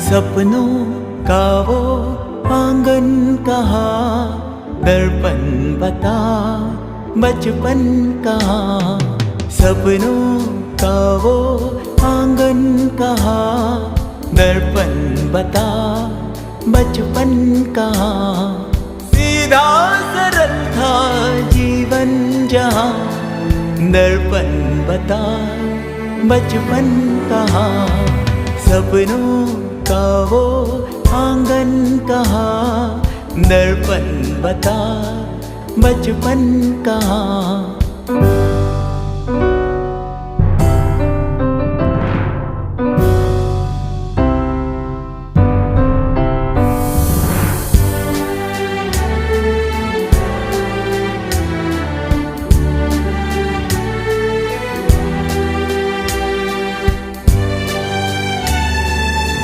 सपनों का वो आंगन कहाँ, दर्पण बता बचपन कहाँ। सपनों का वो आंगन कहाँ, दर्पण बता बचपन कहाँ। सीधा सरल था जीवन जहाँ, दर्पण बता बचपन कहाँ। सपनों का वो आंगन कहाँ, दर्पण बता बचपन कहाँ।